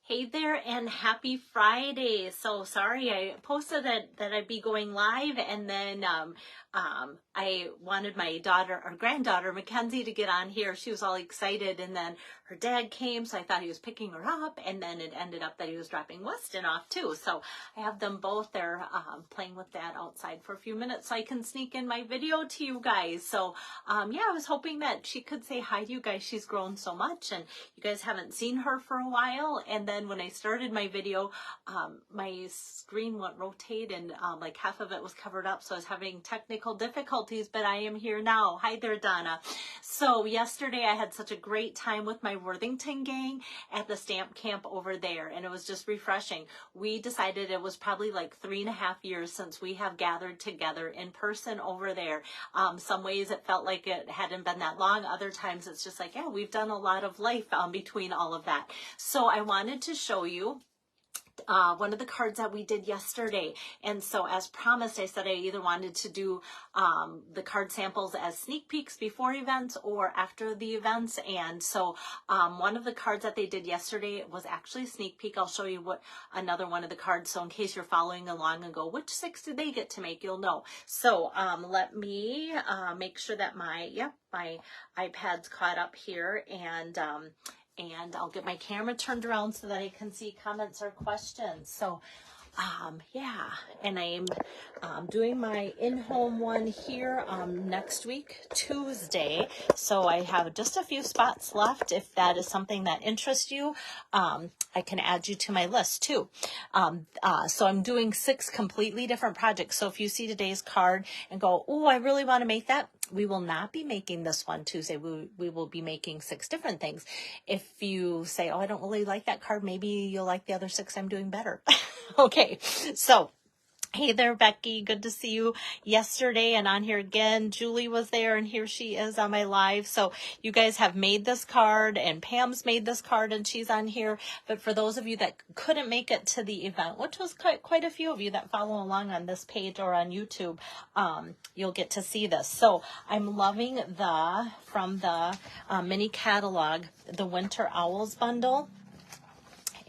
Hey there and happy Friday. So sorry I posted that I'd be going live, and then I wanted my daughter or granddaughter Mackenzie to get on here. She was all excited, and then her dad came, so I thought he was picking her up, and then it ended up that he was dropping Weston off too. So I have them both there playing with that outside for a few minutes so I can sneak in my video to you guys. So yeah, I was hoping that she could say hi to you guys. She's grown so much, and you guys haven't seen her for a while. And then when I started my video, my screen went rotate, and like half of it was covered up, so I was having technical difficulties, but I am here now. Hi there, Donna. So yesterday I had such a great time with my Worthington gang at the stamp camp over there, and it was just refreshing. We decided it was probably like 3.5 years since we have gathered together in person over there. Some ways it felt like it hadn't been that long. Other times it's just like, yeah, we've done a lot of life between all of that. So I wanted to show you one of the cards that we did yesterday. And so as promised, I said I either wanted to do the card samples as sneak peeks before events or after the events. And so one of the cards that they did yesterday was actually a sneak peek. I'll show you what another one of the cards, so in case you're following along and go, which 6 did they get to make, you'll know. So let me make sure that my iPad's caught up here, and I'll get my camera turned around so that I can see comments or questions. So yeah, and I'm doing my in-home one here next week, Tuesday. So I have just a few spots left. If that is something that interests you, I can add you to my list too. So I'm doing 6 completely different projects. So if you see today's card and go, oh, I really want to make that, we will not be making this one Tuesday. We will be making 6 different things. If you say, oh, I don't really like that card, maybe you'll like the other 6 I'm doing better. Okay, so hey there, Becky. Good to see you yesterday and on here again. Julie was there, and here she is on my live. So you guys have made this card, and Pam's made this card, and she's on here. But for those of you that couldn't make it to the event, which was quite a few of you that follow along on this page or on YouTube, you'll get to see this. So I'm loving from the mini catalog, the Winter Owls bundle.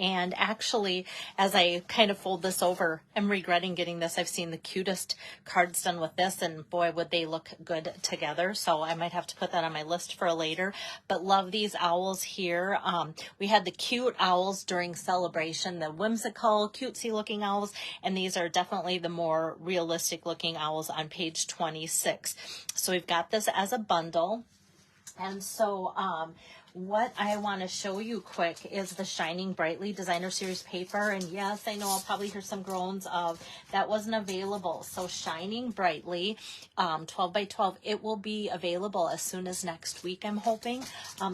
And actually, as I kind of fold this over, I'm regretting getting this. I've seen the cutest cards done with this, and boy, would they look good together. So I might have to put that on my list for later. But love these owls here. We had the cute owls during celebration, the whimsical, cutesy looking owls. And these are definitely the more realistic looking owls on page 26. So we've got this as a bundle. And so, what I want to show you quick is the Shining Brightly Designer Series paper. And yes, I know I'll probably hear some groans of that wasn't available. So Shining Brightly, 12 by 12, it will be available as soon as next week, I'm hoping.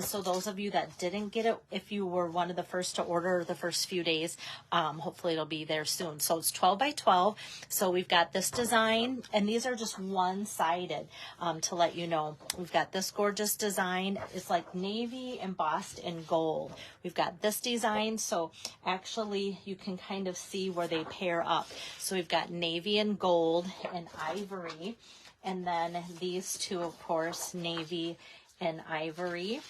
So those of you that didn't get it, if you were one of the first to order the first few days, hopefully it'll be there soon. So it's 12 by 12. So we've got this design, and these are just one-sided to let you know. We've got this gorgeous design. It's like navy embossed in gold. We've got this design, so actually you can kind of see where they pair up. So we've got navy and gold and ivory, and then these two, of course, navy and ivory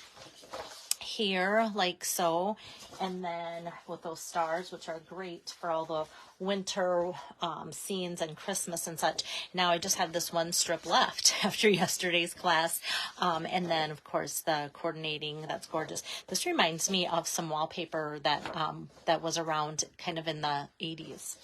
here, like so. And then with those stars, which are great for all the winter scenes and Christmas and such. Now I just have this one strip left after yesterday's class. And then, of course, the coordinating, that's gorgeous. This reminds me of some wallpaper that was around kind of in the 80s.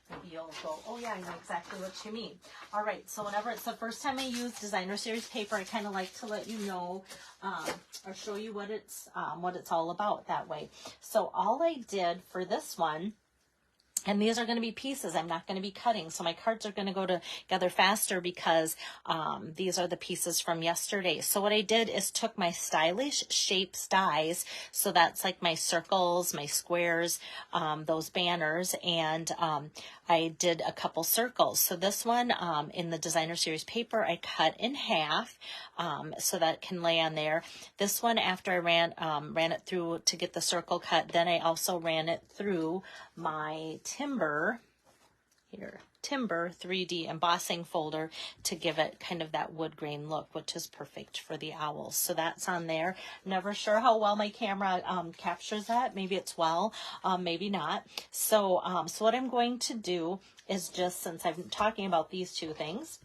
Maybe you'll go, oh yeah, I know exactly what you mean. All right, so whenever it's the first time I use Designer Series paper, I kind of like to let you know or show you what it's all about that way. So all I did for this one, and these are going to be pieces. I'm not going to be cutting. So my cards are going to go together faster because these are the pieces from yesterday. So what I did is took my Stylish Shapes dies. So that's like my circles, my squares, those banners. And I did a couple circles. So this one in the Designer Series paper, I cut in half so that can lay on there. This one, after I ran it through to get the circle cut, then I also ran it through my timber here, Timber 3D embossing folder to give it kind of that wood grain look, which is perfect for the owls. So that's on there. Never sure how well my camera captures that. Maybe it's well, maybe not. So, so what I'm going to do is just, since I'm talking about these two things,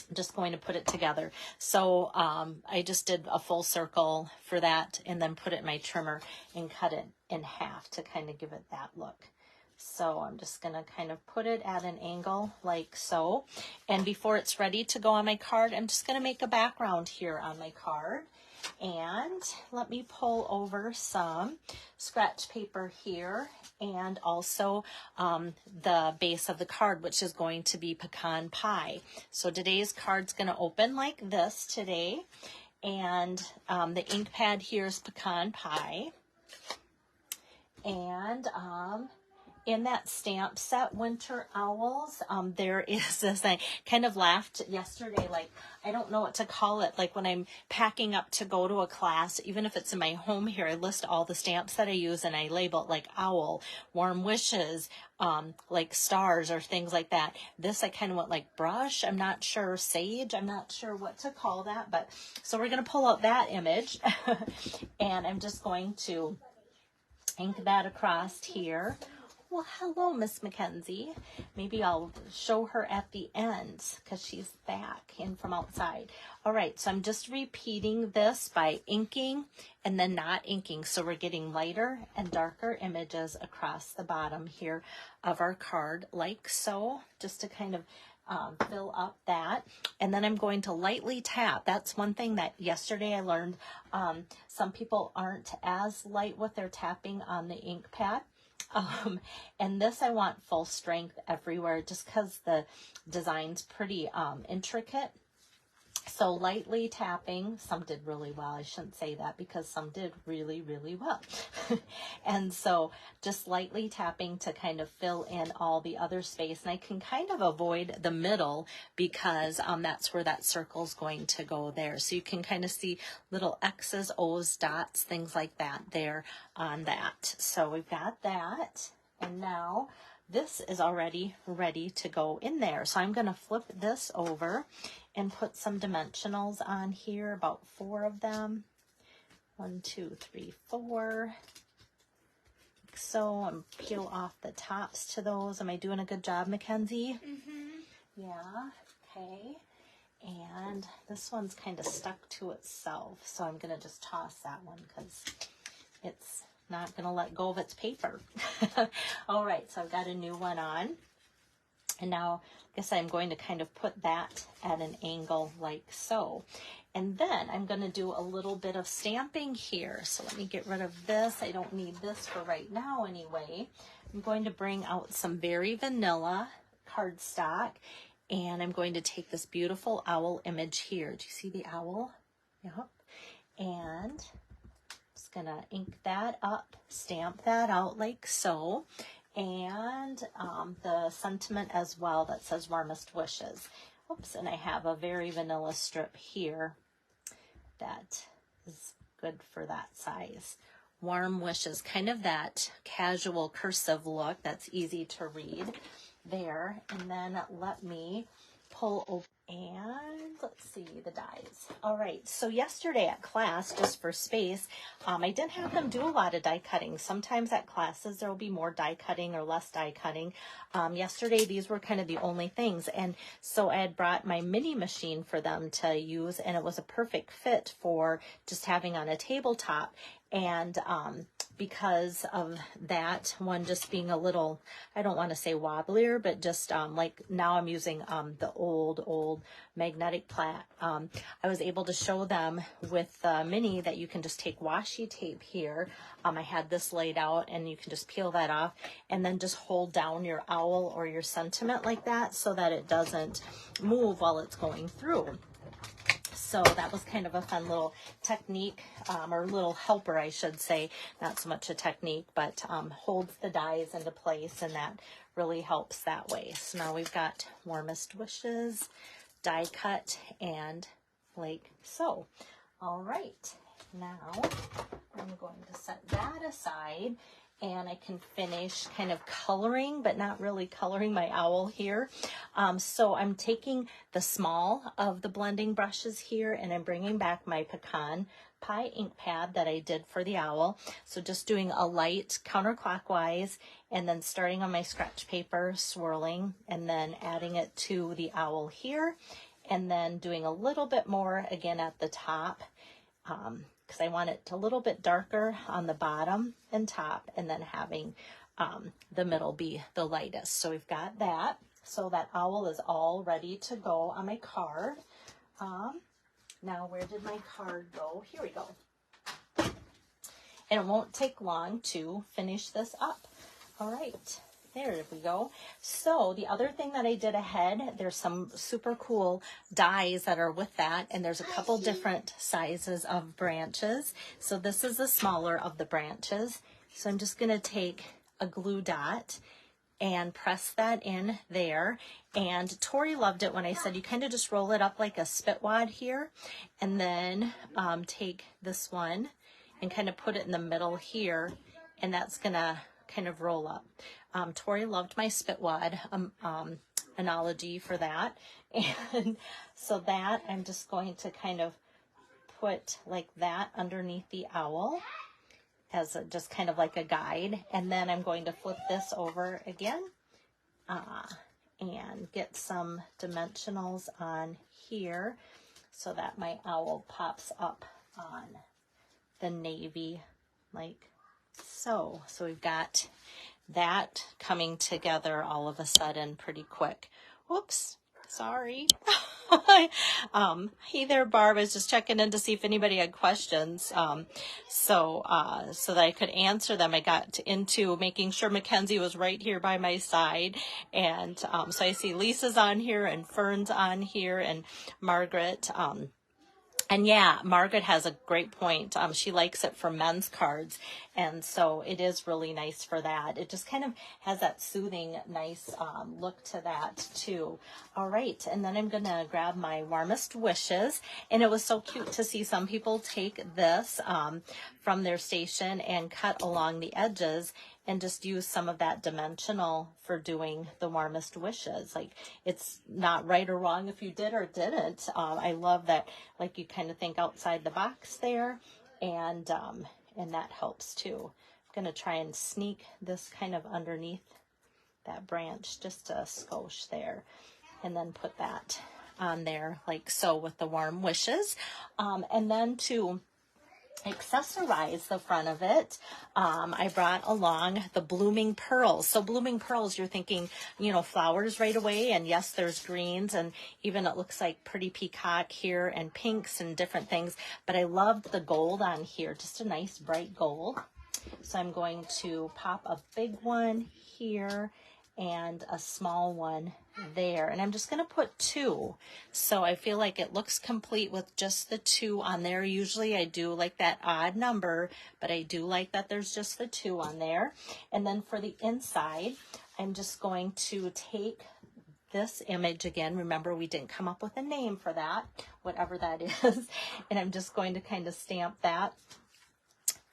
I'm just going to put it together. So I just did a full circle for that and then put it in my trimmer and cut it in half to kind of give it that look. So I'm just going to kind of put it at an angle like so. And before it's ready to go on my card, I'm just going to make a background here on my card. And let me pull over some scratch paper here and also the base of the card, which is going to be pecan pie. So today's card's going to open like this today. And the ink pad here is pecan pie. And in that stamp set, Winter Owls, there is this, I kind of laughed yesterday, like, I don't know what to call it. Like when I'm packing up to go to a class, even if it's in my home here, I list all the stamps that I use and I label it like owl, warm wishes, like stars or things like that. This I kind of went like brush. I'm not sure, sage. I'm not sure what to call that, but so we're going to pull out that image and I'm just going to ink that across here. Well, hello, Miss Mackenzie. Maybe I'll show her at the end because she's back in from outside. All right, so I'm just repeating this by inking and then not inking. So we're getting lighter and darker images across the bottom here of our card, like so, just to kind of fill up that. And then I'm going to lightly tap. That's one thing that yesterday I learned. Some people aren't as light with their tapping on the ink pad. And this I want full strength everywhere just because the design's pretty intricate. So lightly tapping, some did really well. I shouldn't say that because some did really, really well. And so just lightly tapping to kind of fill in all the other space. And I can kind of avoid the middle because that's where that circle's going to go there. So you can kind of see little X's, O's, dots, things like that there on that. So we've got that. And now this is already ready to go in there. So I'm going to flip this over and put some dimensionals on here, about 4 of them. 1, 2, 3, 4. So I'm peel off the tops to those. Am I doing a good job, Mackenzie? Mm-hmm. Yeah, okay. And this one's kind of stuck to itself. So I'm going to just toss that one because it's not going to let go of its paper. All right, so I've got a new one on. And now I guess I'm going to kind of put that at an angle like so. And then I'm going to do a little bit of stamping here. So let me get rid of this. I don't need this for right now anyway. I'm going to bring out some Very Vanilla cardstock. And I'm going to take this beautiful owl image here. Do you see the owl? Yep. And just going to ink that up, stamp that out like so. And the sentiment as well that says warmest wishes. Oops, and I have a Very Vanilla strip here that is good for that size. Warm wishes, kind of that casual cursive look that's easy to read there. And then let me pull over and let's see the dies. All right, so yesterday at class, just for space, I didn't have them do a lot of die cutting. Sometimes at classes there will be more die cutting or less die cutting. Yesterday these were kind of the only things, and so I had brought my mini machine for them to use, and it was a perfect fit for just having on a tabletop. And because of that one just being a little, I don't want to say wobblier, but just like now I'm using the old magnetic plat. I was able to show them with the mini that you can just take washi tape here. I had this laid out and you can just peel that off and then just hold down your owl or your sentiment like that so that it doesn't move while it's going through. So that was kind of a fun little technique, or little helper, I should say. Not so much a technique, but holds the dies into place, and that really helps that way. So now we've got Warmest Wishes, die cut, and like so. All right, now I'm going to set that aside. and I can finish kind of coloring, but not really coloring my owl here. So I'm taking the small of the blending brushes here, and I'm bringing back my Pecan Pie ink pad that I did for the owl. So just doing a light counterclockwise, and then starting on my scratch paper, swirling, and then adding it to the owl here, and then doing a little bit more again at the top, because I want it a little bit darker on the bottom and top, and then having the middle be the lightest. So we've got that. So that owl is all ready to go on my card. Now, where did my card go? Here we go. And it won't take long to finish this up. All right, there we go. So the other thing that I did ahead, there's some super cool dies that are with that, and there's a couple different sizes of branches. So this is the smaller of the branches. So I'm just gonna take a glue dot and press that in there. And Tori loved it when I said you kind of just roll it up like a spit wad here, and then take this one and kind of put it in the middle here, and that's gonna kind of roll up. Tori loved my spit wad analogy for that. And so that I'm just going to kind of put like that underneath the owl as just kind of like a guide. And then I'm going to flip this over again and get some dimensionals on here so that my owl pops up on the navy like so. So we've got that coming together all of a sudden pretty quick. Whoops, sorry. Hey there, Barb. I was just checking in to see if anybody had questions. So that I could answer them. I got into making sure Mackenzie was right here by my side. And so I see Lisa's on here and Fern's on here and Margaret. And yeah, Margaret has a great point. She likes it for men's cards. And so it is really nice for that. It just kind of has that soothing, nice look to that too. All right. And then I'm going to grab my Warmest Wishes. And it was so cute to see some people take this from their station and cut along the edges and just use some of that dimensional for doing the Warmest Wishes. Like, it's not right or wrong if you did or didn't. I love that, like, you kind of think outside the box there, and that helps too. I'm going to try and sneak this kind of underneath that branch, just a skosh there, and then put that on there like so with the Warm Wishes. And then to accessorize the front of it, I brought along the Blooming Pearls. So Blooming Pearls, you're thinking, you know, flowers right away. And yes, there's greens, and even it looks like pretty peacock here and pinks and different things. But I loved the gold on here, just a nice bright gold. So I'm going to pop a big one here and a small one there, and I'm just going to put two, so I feel like it looks complete with just the two on there. Usually I do like that odd number, but I do like that there's just the two on there. And then for the inside, I'm just going to take this image again. Remember, we didn't come up with a name for that, whatever that is, and I'm just going to kind of stamp that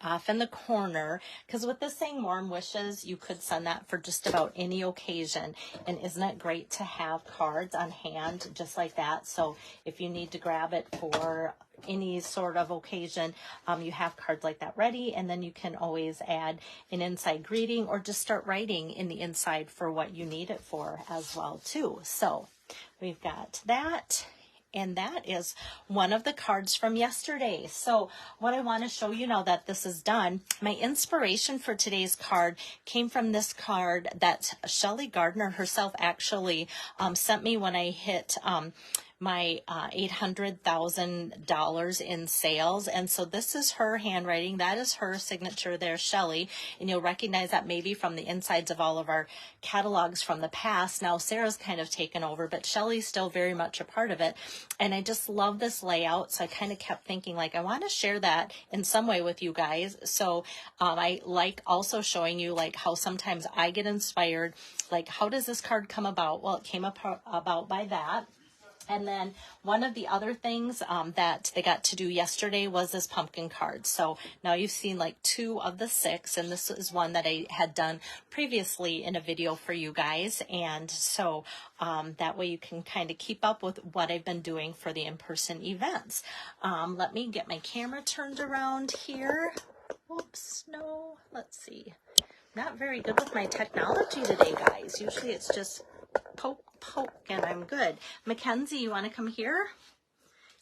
off in the corner, because with this saying Warm Wishes, you could send that for just about any occasion. And isn't it great to have cards on hand just like that? So if you need to grab it for any sort of occasion, you have cards like that ready, and then you can always add an inside greeting or just start writing in the inside for what you need it for as well too. So we've got that. And that is one of the cards from yesterday. So what I want to show you now that this is done, my inspiration for today's card came from this card that Shelly Gardner herself actually sent me when I hit my $800,000 in sales. And so this is her handwriting. That is her signature there, Shelly. And you'll recognize that maybe from the insides of all of our catalogs from the past. Now Sarah's kind of taken over, but Shelly's still very much a part of it. And I just love this layout. So I kind of kept thinking, like, I want to share that in some way with you guys. So I like also showing you like how sometimes I get inspired. Like, how does this card come about? Well, it came about by that. And then one of the other things that they got to do yesterday was this pumpkin card. So now you've seen like 2 of the 6, and this is one that I had done previously in a video for you guys. And so that way you can kind of keep up with what I've been doing for the in-person events. Let me get my camera turned around here. Oops, no, let's see. Not very good with my technology today, guys. Usually it's just poke, and I'm good. Mackenzie, you want to come here?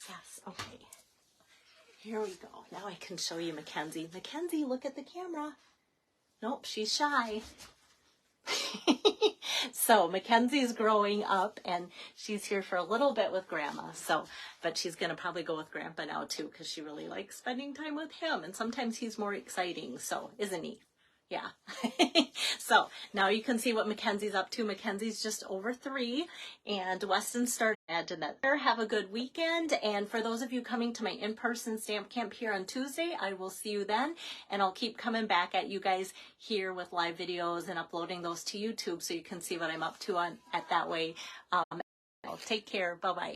Yes, okay. Here we go. Now I can show you Mackenzie. Mackenzie, look at the camera. Nope, she's shy. So Mackenzie's growing up, and she's here for a little bit with Grandma. So, but she's going to probably go with Grandpa now too, because she really likes spending time with him. And sometimes he's more exciting. So, isn't he? Yeah. So now you can see what Mackenzie's up to. Mackenzie's just over 3, and Weston started. Imagine that. Have a good weekend. And for those of you coming to my in-person stamp camp here on Tuesday, I will see you then. And I'll keep coming back at you guys here with live videos and uploading those to YouTube so you can see what I'm up to at that way. Take care. Bye-bye.